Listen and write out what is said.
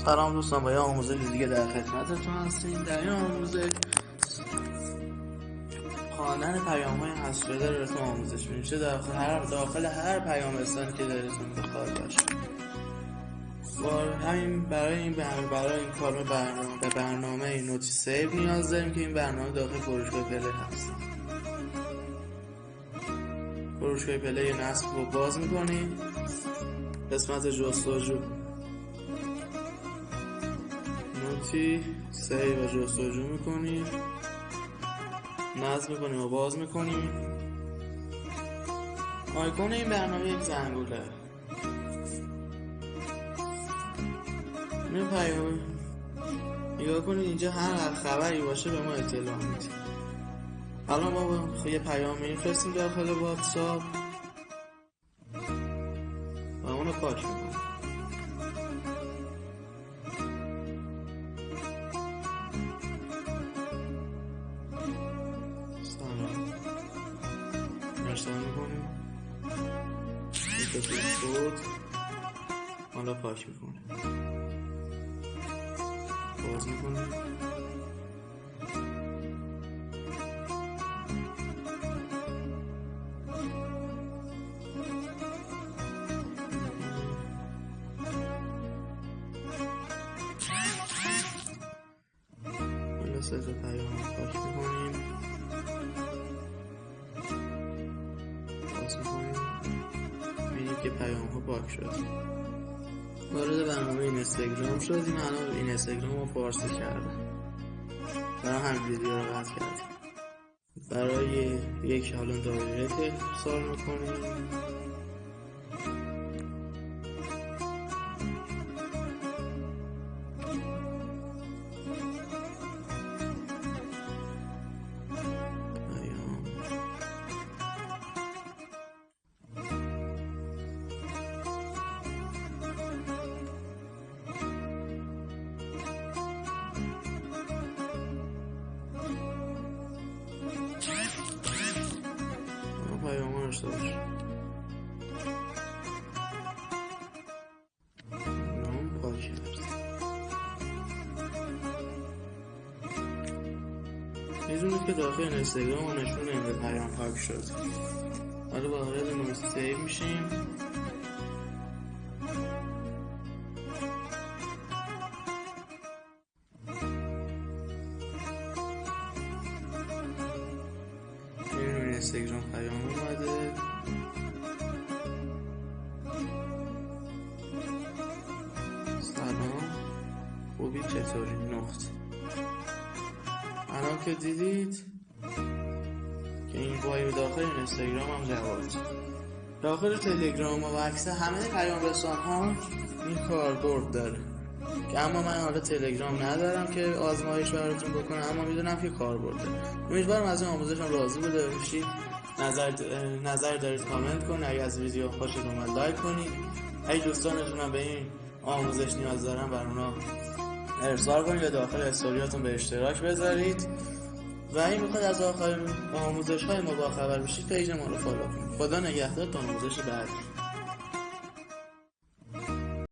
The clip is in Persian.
سلام دوستان، با یه آموزش دیگه در خدمتتون هستیم. در این آموزش خواندن پیام‌های حذف شده رو بهتون آموزش میشه. داخل هر پیام رسانی که دلتون بخواد باشه. برای این کار به برنامه نوتی سیو نیاز داریم که این برنامه داخل فروشگاه پلی هست. فروشگاه پلی نصب رو باز میکنیم، قسمت جستجو نوتی سیو و جستجو میکنیم، نصب میکنیم و باز میکنیم. آیکون این برنامه یک زنگوله. این پیام نگاه کنید، اینجا هر خبری باشه به ما اطلاع میده. الان ما یه پیام میفرستیم داخل واتساپ و اونو پاک میکنیم. ارسال میکنیم، بود حالا پاک میکنیم، باز میکنیم، حالا سه تا پیام پاک میکنیم، می‌بینیم که پیام ها پاک شد. وارد برنامه اینستاگرام شدیم. الان این اینستاگرام رو فارسی کردم، برای همین ویدیو رو قطع کردم. برای یک حالا دایرکت ارسال میکنیم. پیام ها ارسال شد. نام پاک کرد. میدونید که داخل اینستاگرام ها نشون نمیده پیام پاک شد. حالا وارد نوت سیو میشیم. اینستاگرام پیام اومده. سلام، خوبی؟ چطوری؟ نقطه. الان که دیدید که این وایو داخل اینستاگرام هم جواب داخل تلگرام و عکس همه پیام رسان ها این کاربرد داره که اما من حالا تلگرام ندارم که آزمایش براتون بکنم، اما میدونم که کاربرد داره. امیدوارم از این آموزشم راضی بوده باشید. نظر دارید کامنت کنید. اگه از ویدیو خوشتون اومد لایک کنید. اگه دوستانتون هم به این آموزش نیاز دارن بر اونا ارسال کنید یا داخل استوریاتون به اشتراک بذارید. و این میخواد از آخرین آموزش های ما با خبر بشید، پیج ما رو فالو کنید. خدا نگهدار تا آموزش بعدی.